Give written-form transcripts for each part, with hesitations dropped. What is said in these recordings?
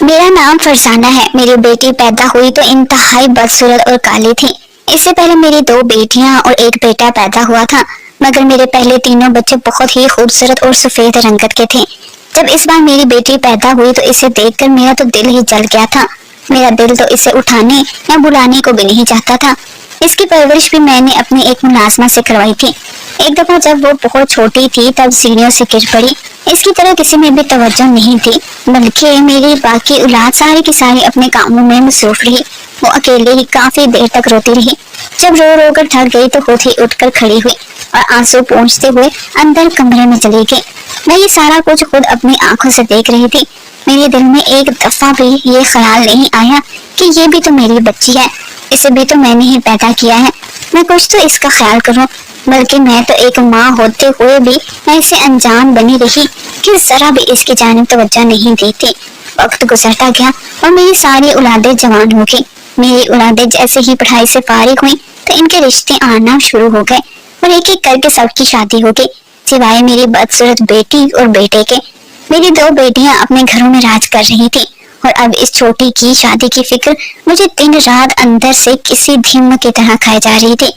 میرا نام فرزانہ ہے۔ میری بیٹی پیدا ہوئی تو انتہائی بدصورت اور کالی تھی۔ اس سے پہلے میری 2 بیٹیاں اور 1 بیٹا پیدا ہوا تھا، مگر میرے پہلے تینوں بچے بہت ہی خوبصورت اور سفید رنگت کے تھے۔ جب اس بار میری بیٹی پیدا ہوئی تو اسے دیکھ کر میرا تو دل ہی جل گیا تھا۔ میرا دل تو اسے اٹھانے یا بلانے کو بھی نہیں چاہتا تھا۔ اس کی پرورش بھی میں نے اپنی ایک ملازمہ سے کروائی تھی۔ ایک دفعہ جب وہ بہت چھوٹی تھی تب سیڑھیوں سے گر پڑی۔ اس کی طرح کسی میں بھی توجہ نہیں تھی، بلکہ میری باقی اولاد ساری کی ساری اپنے کاموں میں مصروف رہی۔ وہ اکیلے ہی کافی دیر تک روتی رہی۔ جب رو رو کر تھک گئی تو خود ہی اٹھ کر کھڑی ہوئی اور آنسو پونچھتے ہوئے اندر کمرے میں چلی گئی۔ میں یہ سارا کچھ خود اپنی آنکھوں سے دیکھ رہی تھی۔ میرے دل میں ایک دفعہ بھی یہ خیال نہیں آیا کہ یہ بھی تو میری بچی ہے، اسے بھی تو میں نے ہی پیدا کیا ہے، میں کچھ تو اس کا خیال کروں۔ بلکہ میں تو ایک ماں ہوتے ہوئے بھی ایسے انجان بنی رہی کہ ذرا بھی اس کی جانب توجہ نہیں دی تھی۔ وقت گزرتا گیا اور میری ساری اولادیں جوان ہو گئی۔ میری اولادیں جیسے ہی پڑھائی سے فارغ ہوئیں تو ان کے رشتے آنا شروع ہو گئے اور ایک ایک کر کے سب کی شادی ہو گئی، سوائے میری بدصورت بیٹی اور بیٹے کے۔ میری 2 بیٹیاں اپنے گھروں میں راج کر رہی تھی اور اب اس چھوٹی کی شادی کی فکر مجھے دن رات اندر سے کسی بھیم کی طرح کھائے جا رہی تھی۔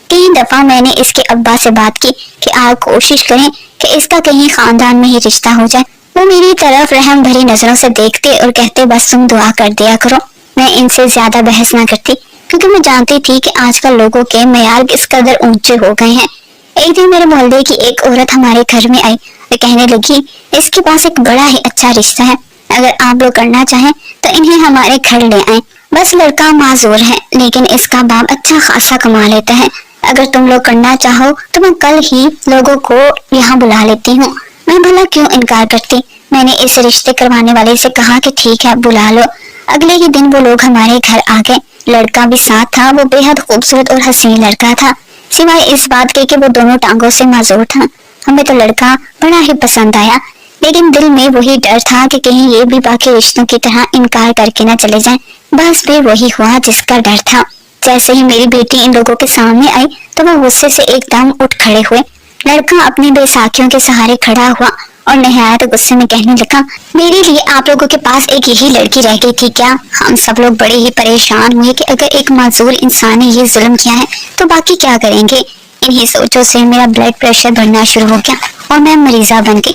3 دفعہ میں نے اس کے ابا سے بات کی کہ آپ کوشش کریں کہ اس کا کہیں خاندان میں ہی رشتہ ہو جائے۔ وہ میری طرف رحم بھری نظروں سے دیکھتے اور کہتے بس تم دعا کر دیا کرو۔ میں ان سے زیادہ بحث نہ کرتی کیونکہ میں جانتی تھی کہ آج کل لوگوں کے معیار کس قدر اونچے ہو گئے ہیں۔ ایک دن میرے محلے کی ایک عورت ہمارے گھر میں آئی اور کہنے لگی اس کے پاس ایک بڑا ہی اچھا رشتہ ہے، اگر آپ لوگ کرنا چاہیں تو انہیں ہمارے گھر لے آئیں۔ بس لڑکا معذور ہے لیکن اس کا باپ اچھا خاصا کما لیتا ہے، اگر تم لوگ کرنا چاہو تو میں کل ہی لوگوں کو یہاں بلا لیتی ہوں۔ میں بھلا کیوں انکار کرتی۔ میں نے اس رشتے کروانے والے سے کہا کہ ٹھیک ہے بلا لو۔ اگلے ہی دن وہ لوگ ہمارے گھر آ گئے۔ لڑکا بھی ساتھ تھا۔ وہ بے حد خوبصورت اور حسین لڑکا تھا، سوائے اس بات کے کہ وہ دونوں ٹانگوں سے معذور تھا۔ ہمیں تو لڑکا بڑا ہی پسند آیا، لیکن دل میں وہی ڈر تھا کہ کہیں یہ بھی باقی رشتوں کی طرح انکار کر کے نہ چلے جائیں۔ بس بھی وہی ہوا جس کا ڈر تھا۔ جیسے ہی میری بیٹی ان لوگوں کے سامنے آئی تو وہ غصے سے ایک دم اٹھ کھڑے ہوئے۔ لڑکا اپنی بے ساکھیوں کے سہارے کھڑا ہوا اور نہایت غصے میں کہنے لگا میرے لیے آپ لوگوں کے پاس ایک یہی لڑکی رہ گئی تھی کیا؟ ہم سب لوگ بڑے ہی پریشان ہوئے کہ اگر ایک معذور انسان نے یہ ظلم کیا ہے تو باقی کیا کریں گے۔ انہی سوچوں سے میرا بلڈ پریشر بڑھنا شروع ہو گیا اور میں مریضہ بن گئی۔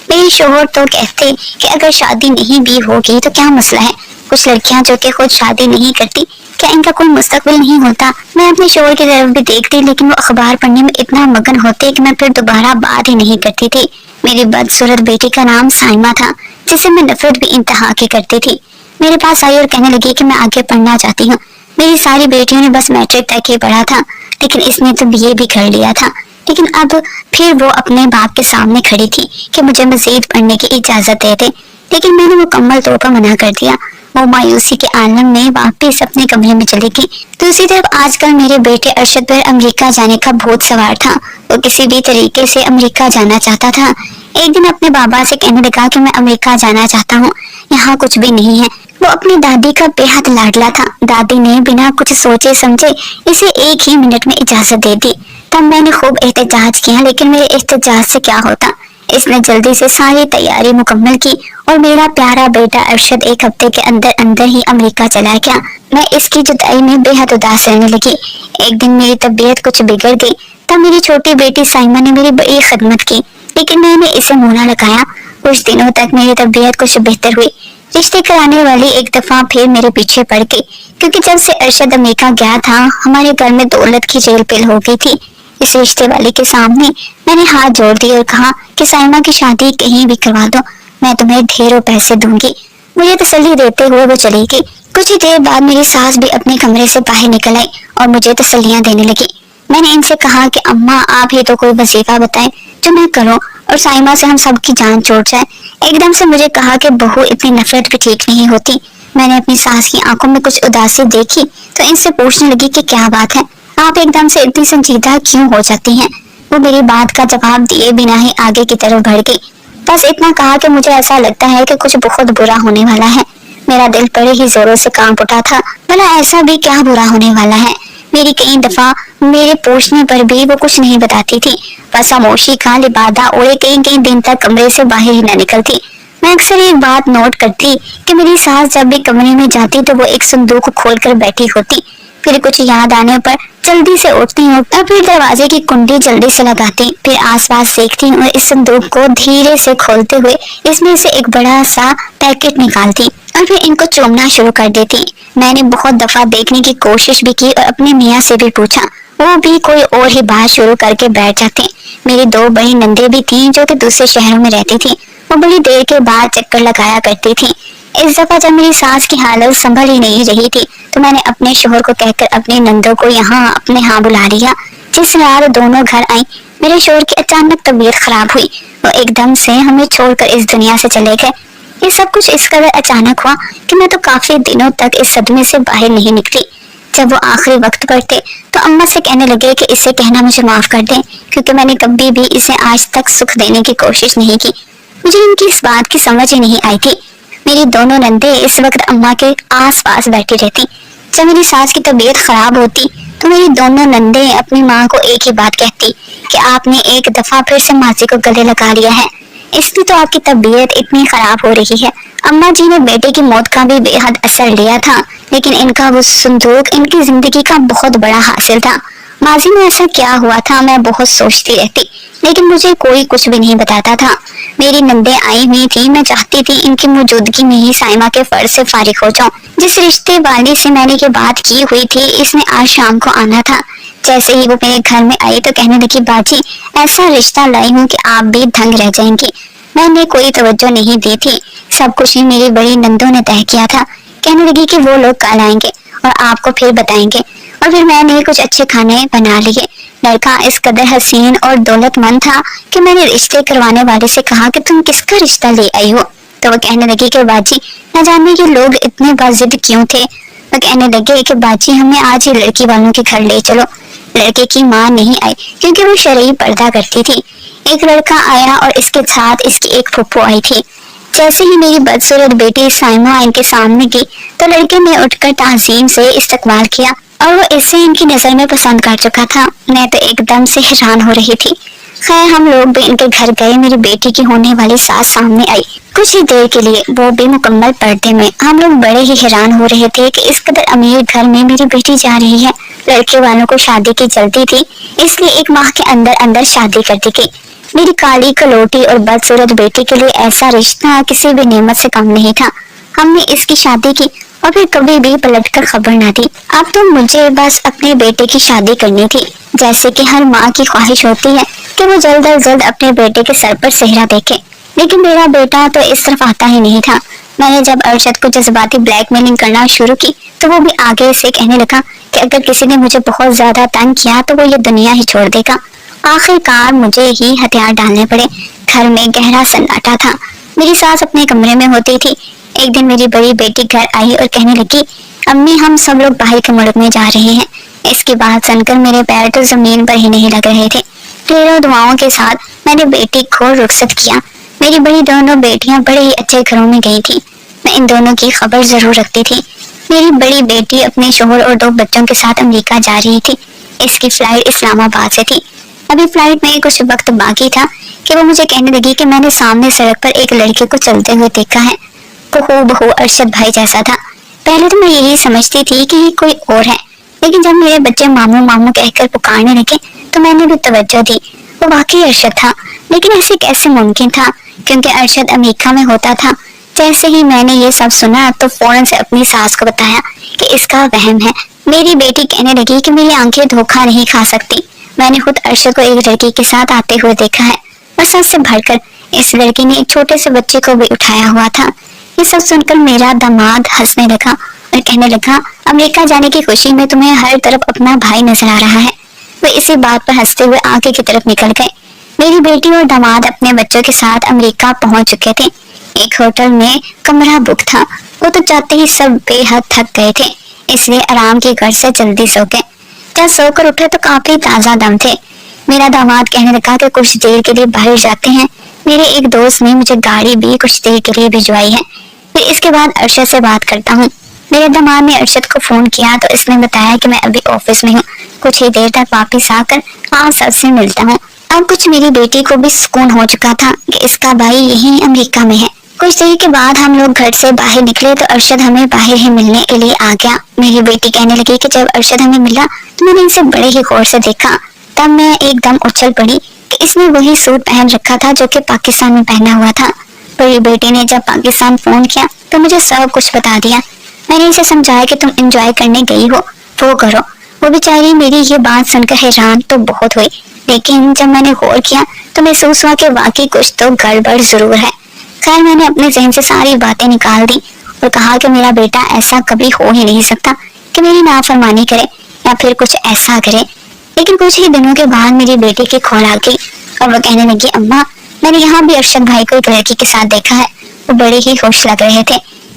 میرے شوہر تو کہتے کہ اگر شادی نہیں بھی ہوگی تو کیا مسئلہ ہے، کچھ لڑکیاں جو کہ خود شادی نہیں کرتی کیا ان کا کوئی مستقبل نہیں ہوتا؟ میں اپنے شوہر کی طرف بھی دیکھتی لیکن وہ اخبار پڑھنے میں اتنا مگن ہوتے کہ میں پھر دوبارہ بات ہی نہیں کرتی تھی۔ میری بدصورت بیٹی کا نام سائمہ تھا جسے میں نفرت بھی انتہا کی کرتی تھی۔ میرے پاس آئی اور کہنے لگی کہ میں آگے پڑھنا چاہتی ہوں۔ میری ساری بیٹیوں نے بس میٹرک تک ہی پڑھا تھا لیکن اس نے تو BA بھی کر لیا تھا، لیکن اب پھر وہ اپنے باپ کے سامنے کھڑی تھی کہ مجھے مزید پڑھنے کی اجازت دے دے، لیکن میں نے مکمل طور پر منع کر دیا۔ وہ مایوسی کے عالم میں واپس اپنے کمرے میں چلی گئی۔ دوسری طرف آج کل میرے بیٹے ارشد پر امریکہ جانے کا بھوت سوار تھا۔ وہ کسی بھی طریقے سے امریکہ جانا چاہتا تھا۔ ایک دن اپنے بابا سے کہنے لگا کہ میں امریکہ جانا چاہتا ہوں، یہاں کچھ بھی نہیں ہے۔ وہ اپنی دادی کا بے حد لاڈلا تھا۔ دادی نے بنا کچھ سوچے سمجھے اسے 1 ہی منٹ میں اجازت دے دی۔ تب میں نے خوب احتجاج کیا لیکن میرے احتجاج سے کیا ہوتا۔ اس نے جلدی سے ساری تیاری مکمل کی اور میرا پیارا بیٹا ارشد 1 ہفتے کے اندر اندر ہی امریکہ چلا گیا۔ میں اس کی جدائی میں بے حد اداس رہنے لگی۔ ایک دن میری طبیعت کچھ بگڑ گئی، تب میری چھوٹی بیٹی سائمہ نے میری بڑی خدمت کی لیکن میں نے اسے منہ نہ لگایا۔ کچھ دنوں تک میری طبیعت کچھ بہتر ہوئی۔ رشتے کرانے والی ایک دفعہ پھر میرے پیچھے پڑ گئی کیونکہ جب سے ارشد امریکہ گیا تھا ہمارے گھر میں دولت کی ریل پیل ہو گئی تھی۔ اس رشتے والی کے سامنے میں نے ہاتھ جوڑ دیے اور کہا کہ سائمہ کی شادی کہیں بھی کروا دو، میں تمہیں ڈھیروں پیسے دوں گی۔ مجھے تسلی دیتے ہوئے وہ چلی گئی۔ کچھ ہی دیر بعد میری ساس بھی اپنے کمرے سے باہر نکل آئی اور مجھے تسلیاں دینے لگی۔ میں نے ان سے کہا کہ اماں آپ ہی تو کوئی وظیفہ بتائیں جو میں کروں اور سائمہ سے ہم سب کی جان چھوٹ جائے۔ ایک دم سے مجھے کہا کہ بہو اتنی نفرت بھی ٹھیک نہیں ہوتی۔ میں نے اپنی ساس کی آنکھوں میں کچھ اداسی دیکھی تو ان سے پوچھنے لگی کہ کیا بات ہے، آپ ایک دم سے اتنی سنجیدہ کیوں ہو جاتی ہیں؟ وہ میری بات کا جواب دیے بنا ہی آگے کی طرف بڑھ گئی۔ بس اتنا کہا کہ مجھے ایسا لگتا ہے کہ کچھ بہت برا ہونے والا ہے۔ میرا دل بڑے ہی زوروں سے کانپ اٹھا تھا۔ بھلا ایسا بھی کیا برا ہونے والا ہے؟ میری کئی دفعہ میرے پوچھنے پر بھی وہ کچھ نہیں بتاتی تھی، بس خاموشی کا لبادہ اوڑے کئی دن تک کمرے سے باہر ہی نہ نکلتی۔ میں اکثر ایک بات نوٹ کرتی کہ میری ساس جب بھی کمرے میں جاتی تو وہ ایک صندوق کو کھول کر بیٹھی ہوتی، پھر کچھ یاد آنے پر جلدی سے اٹھتی ہوں اور پھر دروازے کی کنڈی جلدی سے لگاتی، پھر آس پاس دیکھتی اور اس صندوق کو دھیرے سے کھولتے ہوئے اس میں سے ایک بڑا سا پیکٹ نکالتی اور پھر ان کو چومنا شروع کر دیتی۔ میں نے بہت دفعہ دیکھنے کی کوشش بھی کی اور اپنے میاں سے بھی پوچھا، وہ بھی کوئی اور ہی بات شروع کر کے بیٹھ جاتے۔ میری 2 بڑی نندیں بھی تھیں جو کہ دوسرے شہروں میں رہتی تھی، وہ بڑی دیر کے بعد چکر لگایا کرتی تھی۔ اس دفعہ جب میری ساس کی حالت سنبھل ہی نہیں رہی تھی تو میں نے اپنے شوہر کو کہہ کر اپنی نندوں کو یہاں اپنے ہاں بلا لیا۔ جس رات دونوں گھر آئیں میرے شوہر کی اچانک طبیعت خراب ہوئی، وہ ایک دم سے ہمیں چھوڑ کر اس دنیا سے چلے گئے۔ یہ سب کچھ اس قدر اچانک ہوا کہ میں تو کافی دنوں تک اس صدمے سے باہر نہیں نکلی۔ جب وہ آخری وقت پر تھے تو اماں سے کہنے لگے کہ اسے کہنا مجھے معاف کر دیں، کیونکہ میں نے کبھی بھی اسے آج تک سکھ دینے کی کوشش نہیں کی۔ مجھے ان کی اس بات کی سمجھ ہی نہیں آئی تھی۔ میری دونوں نندیں اس وقت اماں کے آس پاس بیٹھی رہتی۔ جب میری ساس کی طبیعت خراب ہوتی تو میری دونوں نندیں اپنی ماں کو ایک ہی بات کہتی کہ آپ نے ایک دفعہ پھر سے ماسی کو گلے لگا لیا ہے، اس لیے تو آپ کی طبیعت اتنی خراب ہو رہی ہے۔ اماں جی نے بیٹے کی موت کا بھی بے حد اثر لیا تھا، لیکن ان کا وہ صندوق ان کی زندگی کا بہت بڑا حاصل تھا۔ ماضی میں ایسا کیا ہوا تھا میں بہت سوچتی رہتی، لیکن مجھے کوئی کچھ بھی نہیں بتاتا تھا۔ میری نندیں آئی ہوئی تھی، میں چاہتی تھی ان کی موجودگی میں ہی سائمہ کے فرض سے فارغ ہو جاؤں۔ جس رشتے والی سے میں نے یہ بات کی ہوئی تھی اس نے آج شام کو آنا تھا۔ جیسے ہی وہ میرے گھر میں آئی تو کہنے لگی، باجی ایسا رشتہ لائی ہوں کہ آپ بھی دھنگ رہ جائیں گی۔ میں نے کوئی توجہ نہیں دی تھی، سب کچھ ہی میری بڑی نندوں نے طے کیا تھا۔ کہنے لگی کہ وہ لوگ کل آئیں گے اور آپ کو پھر بتائیں گے، اور پھر میں نے کچھ اچھے کھانے بنا لیے۔ لڑکا اس قدر حسین اور دولت مند تھا کہ میں نے رشتے کروانے والے سے کہا کہ تم کس کا رشتہ لے آئی ہو؟ تو وہ کہنے لگی کہ باجی نہ جانے یہ لوگ اتنے باضد کیوں تھے۔ وہ کہنے لگے کہ باجی ہمیں آج ہی لڑکی والوں کے گھر لے چلو۔ لڑکے کی ماں نہیں آئی کیونکہ وہ شرعی پردہ کرتی تھی۔ ایک لڑکا آیا اور اس کے ساتھ اس کی ایک پھپھو آئی تھی۔ جیسے ہی میری بدصورت بیٹی سائمہ ان کے سامنے کی تو لڑکے نے اٹھ کر تعظیم سے استقبال کیا اور وہ اسے ان کی نظر میں پسند کر چکا تھا۔ میں تو ایک دم سے حیران ہو رہی تھی۔ خیر ہم لوگ بھی ان کے گھر گئے، میری بیٹی کی ہونے والی ساس سامنے آئی کچھ ہی دیر کے لیے، وہ بھی مکمل پردے میں۔ ہم لوگ بڑے ہی حیران ہو رہے تھے کہ اس قدر امیر گھر میں میری بیٹی جا رہی ہے۔ لڑکے والوں کو شادی کی جلدی تھی، اس لیے 1 ماہ کے اندر اندر شادی کر دی گئی۔ میری کالی کلوٹی اور بدصورت بیٹی کے لیے ایسا رشتہ کسی بھی نعمت سے کم نہیں تھا۔ ہم نے اس کی شادی کی اور پھر کبھی بھی پلٹ کر خبر نہ دی۔ اب تو مجھے بس اپنے بیٹے کی شادی کرنی تھی، جیسے کہ ہر ماں کی خواہش ہوتی ہے کہ وہ جلد از جلد اپنے بیٹے کے سر پر صحرا دیکھے، لیکن میرا بیٹا تو اس طرف آتا ہی نہیں تھا۔ میں نے جب ارشد کو جذباتی بلیک میلنگ کرنا شروع کی تو وہ بھی آگے سے کہنے لگا کہ اگر کسی نے مجھے بہت زیادہ تنگ کیا تو وہ یہ دنیا ہی چھوڑ دے گا۔ آخر کار مجھے ہی ہتھیار ڈالنے پڑے۔ گھر میں گہرا سناٹا تھا۔ میری ساس اپنے کمرے میں ہوتی تھی۔ ایک دن میری بڑی بیٹی گھر آئی اور کہنے لگی، امی ہم سب لوگ باہر کے ملک میں جا رہے ہیں۔ اس کی بات سن کر میرے پیر تو زمین پر ہی نہیں لگ رہے تھے۔ ڈھیروں دعاؤں کے ساتھ میں نے بیٹی کو رخصت کیا۔ میری بڑی دونوں بیٹیاں بڑے ہی اچھے گھروں میں گئی تھی، میں ان دونوں کی خبر ضرور رکھتی تھی۔ میری بڑی بیٹی اپنے شوہر اور 2 بچوں کے ساتھ امریکہ جا رہی تھی۔ اس کی فلائٹ اسلام آباد سے تھی۔ ابھی فلائٹ میں کچھ وقت باقی تھا کہ وہ مجھے کہنے لگی کہ میں نے سامنے سڑک پر ایک لڑکے کو چلتے ہوئے دیکھا ہے، وہ ہو ارشد بھائی جیسا تھا۔ پہلے تو میں یہی سمجھتی تھی کہ یہ کوئی اور ہے، لیکن جب میرے بچے ماموں ماموں کہہ کر پکارنے لگے تو میں نے بھی توجہ دی، وہ واقعی ارشد تھا۔ لیکن ایسے کیسے ممکن تھا، کیونکہ ارشد امریکہ میں ہوتا تھا۔ جیسے ہی میں نے یہ سب سنا تو فوراً سے اپنی ساس کو بتایا کہ اس کا وہم ہے۔ میری بیٹی کہنے لگی کہ میری آنکھیں دھوکہ نہیں کھا سکتی، میں نے خود ارشد کو ایک لڑکی کے ساتھ آتے ہوئے دیکھا ہے، اور سب سے بڑھ کر اس لڑکی نے ایک چھوٹے سے بچے کو بھی اٹھایا ہوا تھا۔ یہ سب سن کر میرا داماد ہنسنے لگا اور کہنے لگا، امریکہ جانے کی خوشی میں تمہیں ہر طرف اپنا بھائی نظر آ رہا ہے۔ وہ اسی بات پر ہنستے ہوئے آگے کی طرف نکل گئے۔ میری بیٹی اور داماد اپنے بچوں کے ساتھ امریکہ پہنچ چکے تھے۔ ایک ہوٹل میں کمرہ بک تھا۔ وہ تو چاہتے ہی سب بے حد تھک گئے تھے، اس لیے آرام کی غرض سے جلدی سو گئے۔ جب سو کر اٹھے تو کافی تازہ دم تھے۔ میرا داماد کہنے لگا کہ کچھ دیر کے لیے باہر جاتے ہیں، میرے ایک دوست نے مجھے گاڑی بھی کچھ دیر کے لیے بھجوائی ہے، پھر اس کے بعد ارشد سے بات کرتا ہوں۔ میرے داماد نے ارشد کو فون کیا تو اس نے بتایا کہ میں ابھی آفس میں ہوں، کچھ ہی دیر تک واپس آ کر آپ سب سے ملتا ہوں۔ اب کچھ میری بیٹی کو بھی سکون ہو چکا تھا کہ اس کا بھائی یہی امریکہ میں ہے۔ کچھ دیر کے بعد ہم لوگ گھر سے باہر نکلے تو ارشد ہمیں باہر ہی ملنے کے لیے آ گیا۔ میری بیٹی کہنے لگی کہ جب ارشد ہمیں ملا تو میں نے اسے بڑے ہی غور سے دیکھا، تب میں ایک دم اچھل پڑی کہ اس نے وہی سوٹ پہن رکھا تھا جو کہ پاکستان میں پہنا ہوا تھا۔ بڑی بیٹی نے جب پاکستان فون کیا تو مجھے سب کچھ بتا دیا۔ میں نے اسے سمجھایا کہ تم انجوائے کرنے گئی ہو وہ کرو۔ وہ بیچاری میری یہ بات سن کر حیران تو بہت ہوئی، لیکن جب میں نے غور کیا تو محسوس ہوا کہ واقعی کچھ تو گڑبڑ ضرور ہے۔ خیر میں نے اپنے ذہن سے ساری باتیں نکال دی اور کہا کہ میرا بیٹا ایسا کبھی ہو ہی نہیں سکتا کہ میری نافرمانی کرے یا پھر کچھ ایسا کرے۔ لیکن کچھ ہی دنوں کے بعد میری بیٹی کی کال آ گئی اور وہ کہنے لگی اماں میں نے یہاں بھی ارشد بھائی کو ایک لڑکی کے ساتھ دیکھا ہے، وہ بڑے ہی خوش لگ رہے تھے،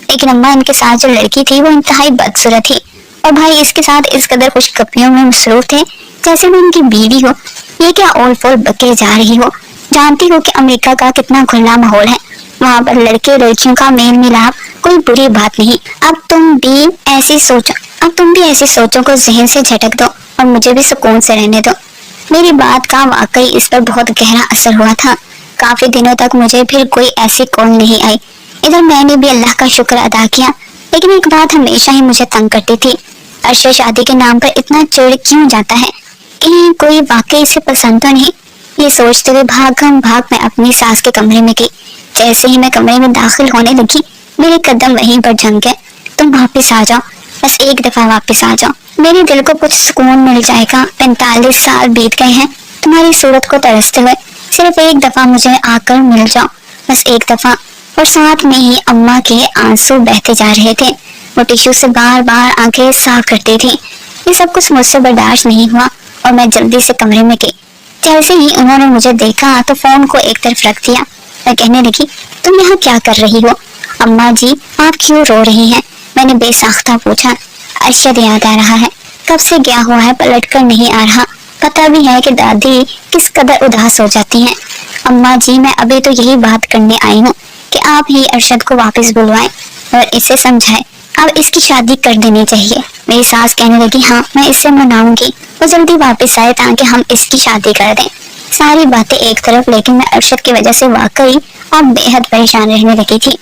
لیکن اماں ان کے ساتھ جو لڑکی تھی وہ انتہائی بدصورت تھی اور بھائی اس کے ساتھ اس قدر خوشگپیوں میں مصروف تھے جیسے وہ ان کی بیوی ہو۔ یہ کیا اول فول بکے جا رہی ہو؟ جانتی ہو کہ امریکہ کا کتنا کھلا ماحول ہے، وہاں پر لڑکے لڑکیوں کا میل ملاپ کوئی بری بات نہیں۔ اب تم بھی ایسی سوچوں کو ذہن سے جھٹک دو اور مجھے بھی سکون سے رہنے دو۔ میری بات کا واقعی اس پر بہت گہرا اثر ہوا تھا۔ کافی دنوں تک مجھے پھر کوئی ایسی کال نہیں آئی۔ ادھر میں نے بھی اللہ کا شکر ادا کیا، لیکن ایک بات ہمیشہ ہی مجھے تنگ کرتی تھی، ارشد شادی کے نام پر اتنا چڑ کیوں جاتا ہے؟ کہیں کوئی واقعی اسے پسند تو نہیں؟ یہ سوچتے ہوئے بھاگ میں اپنی ساس کے کمرے میں گئی۔ جیسے ہی میں کمرے میں داخل ہونے لگی میرے قدم وہیں پر جم گئے۔ تم واپس آ جاؤ، بس ایک دفعہ واپس آ جاؤ، میرے دل کو کچھ سکون مل جائے گا۔ 45 سال بیت گئے ہیں تمہاری صورت کو ترستے ہوئے، صرف ایک دفعہ مجھے آ کر مل جاؤ، بس ایک دفعہ۔ اور ساتھ میں ہی اماں کے آنسو بہتے جا رہے تھے، وہ ٹیشو سے بار بار آنکھیں صاف کرتی تھی۔ یہ سب کچھ مجھ سے برداشت نہیں ہوا اور میں جلدی سے کمرے میں گئی۔ جیسے ہی انہوں نے مجھے دیکھا تو فون کو ایک طرف رکھ دیا۔ میں کہنے لگی تم یہاں کیا کر رہی ہو؟ اماں جی آپ کیوں رو رہی ہیں؟ میں نے بے ساختہ پوچھا۔ ارشد یاد آ رہا ہے، کب سے گیا ہوا ہے، پلٹ کر نہیں آ رہا۔ پتہ بھی ہے کہ دادی کس قدر اداس ہو جاتی ہیں۔ اماں جی میں ابھی تو یہی بات کرنے آئی ہوں کہ آپ ہی ارشد کو واپس بلوائیں اور اسے سمجھائیں، اب اس کی شادی کر دینی چاہیے۔ میری ساس کہنے لگی ہاں میں اسے مناؤں گی، وہ جلدی واپس آئے تاکہ ہم اس کی شادی کر دیں۔ ساری باتیں ایک طرف، لیکن میں ارشد کی وجہ سے واقعی اب بے حد پریشان رہنے لگی تھی۔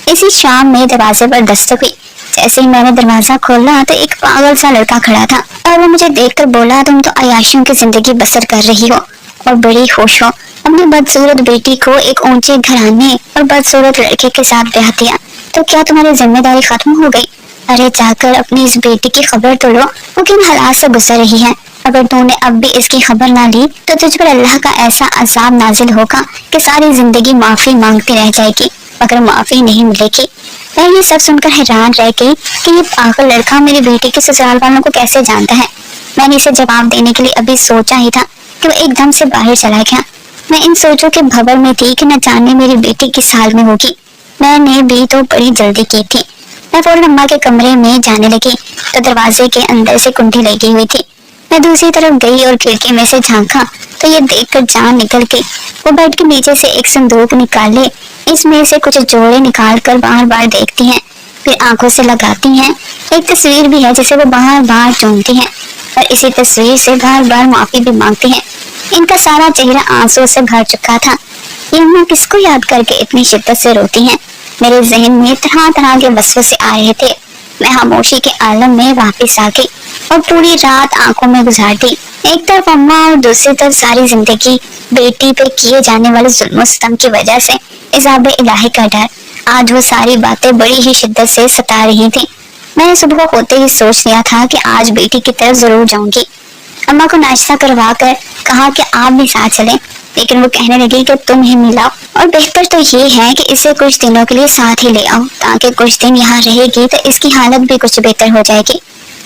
اسی شام میں دروازے پر دستک ہوئی۔ جیسے ہی میں نے دروازہ کھولا تو ایک پاگل سا لڑکا کھڑا تھا اور وہ مجھے دیکھ کر بولا تم تو عیاشیوں کی زندگی بسر کر رہی ہو اور بڑی خوش ہو، اپنی بدصورت بیٹی کو ایک اونچے گھرانے اور بدصورت لڑکے کے ساتھ بیاہ دیا، تو کیا تمہاری ذمہ داری ختم ہو گئی؟ ارے جا کر اپنی اس بیٹی کی خبر تو لو، وہ کن حالات سے گزر رہی ہے۔ اگر تو نے اب بھی اس کی خبر نہ لی تو تجھ پر اللہ کا ایسا عذاب نازل ہوگا کہ ساری زندگی معافی مانگتی رہ جائے گی مگر معافی نہیں ملے گی۔ میں یہ سب سن کر حیران رہ گئی کہ یہ پاگل لڑکا میری بیٹی کے سسرال والوں کو کیسے جانتا ہے۔ میں نے اسے جواب دینے کے لیے ابھی سوچا ہی تھا کہ وہ ایک دم سے باہر چلا گیا۔ میں ان سوچوں کے بھور میں تھی کہ نہ جانے میری بیٹی کس حال میں ہوگی۔ میں نے بھی تو بڑی جلدی کی تھی۔ میں فوراً اماں کے کمرے میں جانے لگی تو دروازے کے اندر سے کنڈی لگی ہوئی تھی۔ میں دوسری طرف گئی اور کھڑکی میں سے جھانکا تو یہ دیکھ کر جان نکل گئی۔ وہ بیڈ کے نیچے سے ایک صندوق نکالے، اس میں سے کچھ جوڑے نکال کر بار بار دیکھتی ہیں، پھر آنکھوں سے لگاتی ہیں۔ ایک تصویر بھی ہے جسے وہ بار بار چومتی ہیں اور اسی تصویر سے بار بار معافی بھی مانگتی ہیں۔ ان کا سارا چہرہ آنسو سے بھر چکا تھا۔ یہ اماں کس کو یاد کر کے اتنی شدت سے روتی ہیں؟ میرے ذہن میں طرح طرح کے وسوسے آ رہے تھے۔ میں خاموشی کے عالم میں واپس آ گئی اور پوری رات آنکھوں میں گزار دی۔ ایک طرف اماں اور دوسری طرف ساری زندگی بیٹی پہ کیے جانے والے ظلم و ستم کی وجہ سے عذاب الہی کا ڈر۔ آج وہ ساری باتیں بڑی ہی شدت سے ستا رہی تھیں۔ میں نے صبح ہوتے ہی سوچ لیا تھا کہ آج بیٹی کی طرف ضرور جاؤں گی۔ اماں کو ناشتہ کروا کر کہا کہ آپ بھی ساتھ چلیں، لیکن وہ کہنے لگی کہ تم ہی ملاؤ، اور بہتر تو یہ ہے کہ اسے کچھ دنوں کے لیے ساتھ ہی لے آؤ تاکہ کچھ دن یہاں رہے گی تو اس کی حالت بھی کچھ بہتر ہو جائے گی۔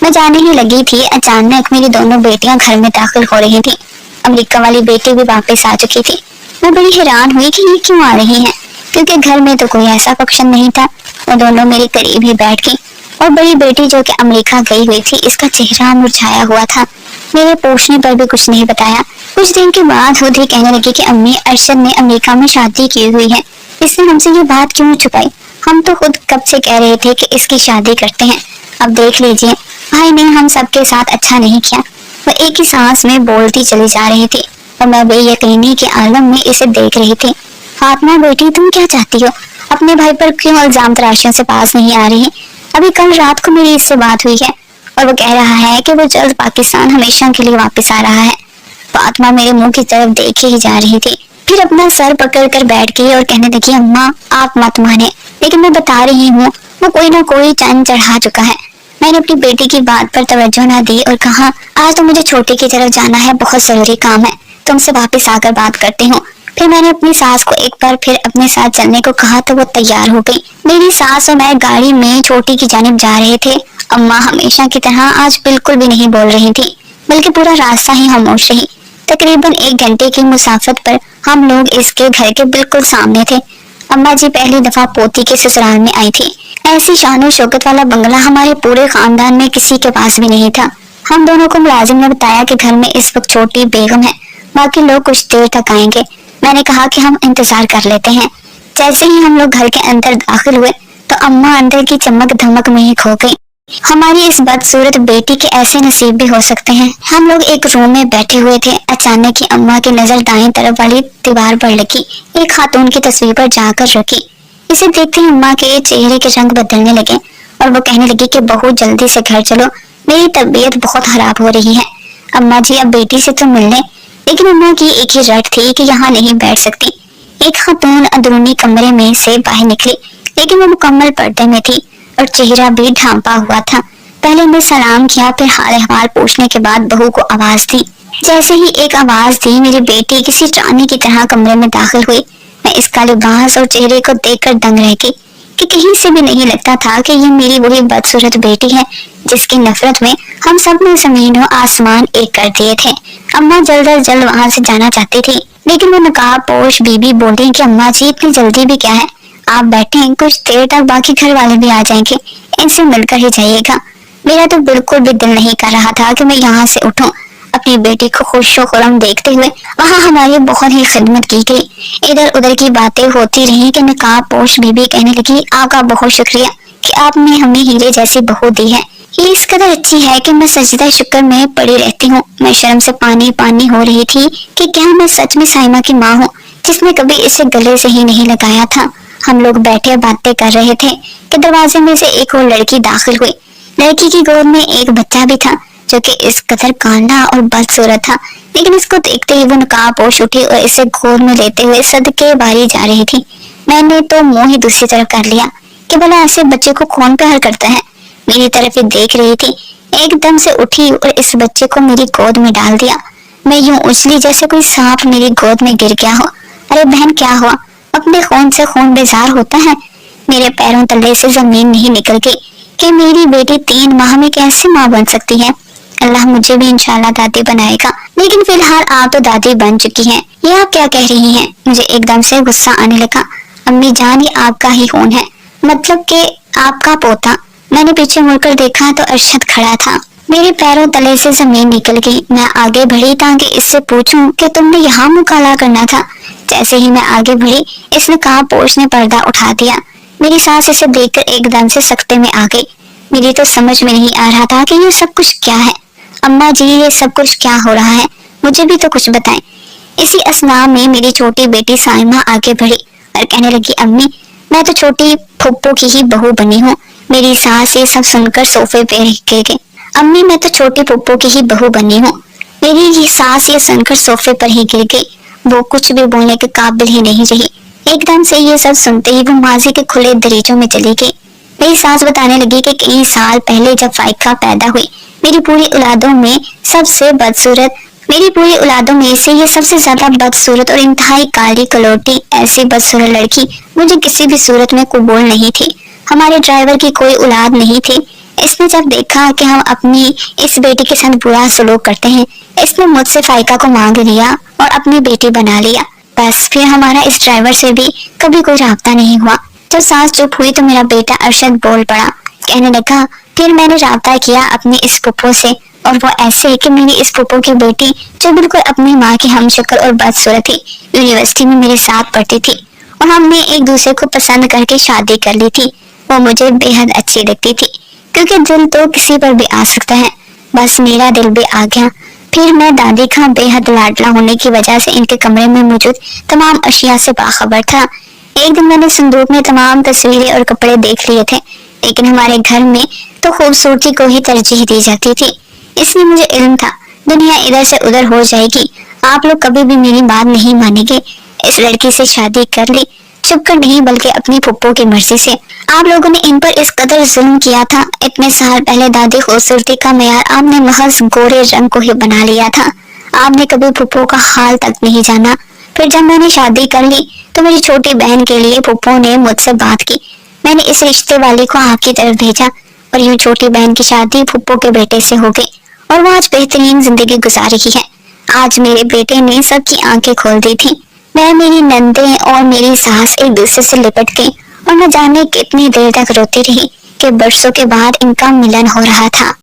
میں جانے ہی لگی تھی، اچانک میری دونوں بیٹیاں گھر میں داخل ہو رہی تھیں۔ امریکہ والی بیٹی بھی واپس آ چکی تھی۔ میں بڑی حیران ہوئی کہ یہ کیوں آ رہی ہیں، کیونکہ گھر میں تو کوئی ایسا فنکشن نہیں تھا۔ وہ دونوں میرے قریب ہی بیٹھ گئی اور بڑی بیٹی جو کہ امریکہ گئی ہوئی تھی اس کا چہرہ مرجھایا ہوا تھا، میرے پوچھنے پر بھی کچھ نہیں بتایا۔ کچھ دن کے بعد خود ہی کہنے لگی کہ امی ارشد نے امریکہ میں شادی کی ہوئی ہے، اس نے ہم سے یہ بات کیوں چھپائی؟ ہم تو خود کب سے کہہ رہے تھے کہ اس کی شادی کرتے ہیں، اب دیکھ لیجئے بھائی نے ہم سب کے ساتھ اچھا نہیں کیا۔ وہ ایک ہی سانس میں بولتی چلی جا رہی تھی اور میں بے یقینی کے عالم میں اسے دیکھ رہی تھی۔ فاطمہ بیٹی تم کیا چاہتی ہو؟ اپنے بھائی پر کیوں الزام تراشیوں سے پاس نہیں آ رہی؟ ابھی کل رات کو میری اس سے بات ہوئی ہے اور وہ کہہ رہا ہے کہ وہ جلد پاکستان ہمیشہ کے لیے واپس آ رہا ہے۔ فاطمہ میرے منہ کی طرف دیکھے ہی جا رہی تھی، پھر اپنا سر پکڑ کر بیٹھ گئی اور کہنے لگی اماں آپ مت مانے، لیکن میں بتا رہی ہوں وہ کوئی نہ کوئی چند چڑھا چکا ہے۔ میں نے اپنی بیٹی کی بات پر توجہ نہ دی اور کہا آج تو مجھے چھوٹی کی طرف جانا ہے، بہت ضروری کام ہے، تم سے واپس آ کر بات کرتی ہوں۔ پھر میں نے اپنی ساس کو ایک بار پھر اپنے ساتھ چلنے کو کہا تو وہ تیار ہو گئی۔ میری ساس اور میں گاڑی میں چھوٹی کی جانب جا رہے تھے۔ اماں ہمیشہ کی طرح آج بالکل بھی نہیں بول رہی تھی، بلکہ پورا راستہ ہی خاموش رہی۔ تقریباً 1 گھنٹے کی مسافت پر ہم لوگ اس کے گھر کے بالکل سامنے تھے۔ اماں جی پہلی دفعہ پوتی کے سسرال میں آئی تھی۔ ایسی شان و شوکت والا بنگلہ ہمارے پورے خاندان میں کسی کے پاس بھی نہیں تھا۔ ہم دونوں کو ملازم نے بتایا کہ گھر میں اس وقت چھوٹی بیگم ہے، باقی لوگ کچھ دیر تک آئیں گے۔ میں نے کہا کہ ہم انتظار کر لیتے ہیں۔ جیسے ہی ہم لوگ گھر کے اندر داخل ہوئے تو اماں اندر کی چمک دھمک میں ہی کھو گئی۔ ہماری اس بدصورت بیٹی کے ایسے نصیب بھی ہو سکتے ہیں۔ ہم لوگ ایک روم میں بیٹھے ہوئے تھے، اچانک ہی اماں کی نظر دائیں طرف والی دیوار پر لگی، ایک خاتون کی تصویر پر جا کر رکی۔ اسے دیکھتے ہی اماں کے چہرے کے رنگ بدلنے لگے اور وہ کہنے لگی کہ بہو جلدی سے گھر چلو، میری طبیعت بہت خراب ہو رہی ہے۔ اماں جی اب بیٹی سے تو مل لیں، لیکن اماں کی ایک ہی رٹ تھی کہ یہاں نہیں بیٹھ سکتی۔ ایک خاتون اندرونی کمرے میں سے باہر نکلی، لیکن وہ مکمل پردے میں تھی اور چہرہ بھی ڈھانپا ہوا تھا۔ پہلے میں سلام کیا، پھر حال احوال پوچھنے کے بعد بہو کو آواز دی۔ جیسے ہی ایک آواز دی، میری بیٹی کسی رانی کی طرح کمرے میں داخل ہوئی۔ میں اس کا لباس اور چہرے کو دیکھ کر دنگ رہ گئی کہ کہیں سے بھی نہیں لگتا تھا کہ یہ میری وہی بدصورت بیٹی ہے جس کی نفرت میں ہم سب نے زمین و آسمان ایک کر دیے تھے۔ اماں جلد از جلد وہاں سے جانا چاہتی تھی، لیکن وہ نقاب پوش بی بی بولی کہ اماں جی اتنی جلدی بھی کیا ہے، آپ بیٹھیں، کچھ دیر تک باقی گھر والے بھی آ جائیں گے، ان سے مل کر ہی جائیے گا۔ میرا تو بالکل بھی دل نہیں کر رہا تھا کہ میں یہاں سے اٹھوں۔ اپنی بیٹی کو خوش و خرم دیکھتے ہوئے وہاں ہماری بہت ہی خدمت کی گئی۔ ادھر ادھر کی باتیں ہوتی رہی کہ نقاب پوش بی بی کہنے لگی آپ کا بہت شکریہ کہ آپ نے ہمیں ہیرے جیسی بہو دی ہے، یہ اس قدر اچھی ہے کہ میں سجدہ شکر میں پڑی رہتی ہوں۔ میں شرم سے پانی پانی ہو رہی تھی کہ کیا میں سچ میں سائمہ کی ماں ہوں جس نے کبھی اسے گلے سے ہی نہیں لگایا تھا۔ ہم لوگ بیٹھے باتیں کر رہے تھے کہ دروازے میں سے ایک اور لڑکی داخل ہوئی۔ لڑکی کی گود میں ایک بچہ بھی تھا جو کہ اس قدر کانا اور بدصورت تھا، لیکن اس کو دیکھتے ہی وہ نقاب پوش اٹھی اور اسے گود میں لیتے ہوئے صدقے باری جا رہی تھی۔ میں نے تو منہ ہی دوسری طرف کر لیا کہ بھلا ایسے بچے کو کون پیار کرتا ہے۔ میری طرف ہی دیکھ رہی تھی، ایک دم سے اٹھی اور اس بچے کو میری گود میں ڈال دیا۔ میں یوں اچھلی جیسے کوئی سانپ میری گود میں گر گیا ہو۔ ارے بہن کیا ہوا؟ اپنے خون سے خون بیزار ہوتا ہے؟ میرے پیروں تلے سے زمین نہیں نکل گئی کہ میری بیٹی 3 ماہ میں کیسے ماں بن سکتی ہے۔ اللہ مجھے بھی انشاءاللہ دادی بنائے گا، لیکن فی الحال آپ تو دادی بن چکی ہیں، یہ آپ کیا کہہ رہی ہیں؟ مجھے ایک دم سے غصہ آنے لگا۔ امی جان یہ آپ کا ہی خون ہے، مطلب کہ آپ کا پوتا۔ میں نے پیچھے مڑ کر دیکھا تو ارشد کھڑا تھا۔ میرے پیروں تلے سے زمین نکل گئی۔ میں آگے بڑھی تاکہ اس سے پوچھوں کہ تم نے یہاں منہ کالا کرنا تھا۔ جیسے ہی میں آگے بڑھی اس نقاب پوش نے پردہ اٹھا دیا۔ میری ساس اسے دیکھ کر ایک دم سے سکتے میں آ گئی۔ میری تو سمجھ میں نہیں آ رہا تھا کہ یہ سب کچھ کیا ہے۔ اماں جی یہ سب کچھ کیا ہو رہا ہے، مجھے بھی تو کچھ بتائیں۔ اسی اثناء میں میری چھوٹی بیٹی سائمہ آگے بڑھی اور کہنے لگی امی میں تو چھوٹی پھپھو کی ہی بہو بنی ہوں۔ میری ساس یہ سب سن کر صوفے پہ گر گئی۔ امی میں تو چھوٹی پھپھو کی ہی بہو بنی ہوں۔ میری یہ ساس یہ سن کر صوفے پر ہی گر گئی، وہ کچھ بھی بولنے کے قابل ہی نہیں رہی۔ ایک دم سے یہ سب سنتے ہی وہ ماضی کے کھلے دریچوں میں چلی گئی۔ میری ساس بتانے لگی کہ کئی سال پہلے جب فائقہ پیدا ہوئی میری پوری اولادوں میں سے یہ سب سے زیادہ بدصورت اور انتہائی کالی کلوٹی ایسی بدصورت لڑکی مجھے کسی بھی صورت میں قبول نہیں تھی۔ ہمارے ڈرائیور کی کوئی اولاد نہیں تھی۔ اس نے جب دیکھا کہ ہم اپنی اس بیٹی کے ساتھ برا سلوک کرتے ہیں، اس نے مجھ سے فائقہ کو مانگ لیا اور اپنی بیٹی بنا لیا۔ بس پھر ہمارا اس ڈرائیور سے بھی کبھی کوئی رابطہ نہیں ہوا۔ جب سانس چپ ہوئی تو میرا بیٹا ارشد بول پڑا، کہنے لگا پھر میں نے رابطہ کیا اپنی اس پھپھو سے، اور وہ ایسے کہ میری اس پھپھو کی بیٹی جو بالکل اپنی ماں کی ہم شکل اور بدصورت تھی، یونیورسٹی میں میرے ساتھ پڑھتی تھی اور ہم نے ایک دوسرے کو پسند کر کے شادی کر لی تھی۔ وہ مجھے بے حد اچھی لگتی تھی کیونکہ دل تو کسی پر بھی آ سکتا ہے، بس میرا دل بھی آ گیا۔ پھر میں دادی کا بے حد لاڈلا ہونے کی وجہ سے ان کے کمرے میں موجود تمام اشیاء سے باخبر تھا۔ ایک دن میں نے صندوق میں تمام تصویریں اور کپڑے دیکھ لیے تھے، لیکن ہمارے گھر میں تو خوبصورتی کو ہی ترجیح دی جاتی تھی، اس لیے مجھے علم تھا دنیا ادھر سے ادھر ہو جائے گی، آپ لوگ کبھی بھی میری بات نہیں مانیں گے۔ اس لڑکی سے شادی کر لی، چھپ کر نہیں بلکہ اپنی پھپھو کی مرضی سے۔ آپ لوگوں نے ان پر اس قدر ظلم کیا تھا، اتنے سال پہلے دادی خوبصورتی کا معیار آپ نے محض گورے رنگ کو ہی بنا لیا تھا، آپ نے کبھی پھپھو کا حال تک نہیں جانا۔ پھر جب میں نے شادی کر لی تو میری چھوٹی بہن کے لیے پھپھو نے مجھ سے بات کی، میں نے اس رشتے والے کو آپ کی طرف بھیجا اور یوں چھوٹی بہن کی شادی پھپھو کے بیٹے سے ہو گئی اور وہ آج بہترین زندگی گزار رہی ہے۔ آج میرے بیٹے نے سب کی آنکھیں کھول دی تھی، میں، میری نندیں اور میری ساس ایک دوسرے سے لپٹ گئی اور نہ جانے کتنی دیر تک روتی رہی کہ برسوں کے بعد ان کا ملن ہو رہا تھا۔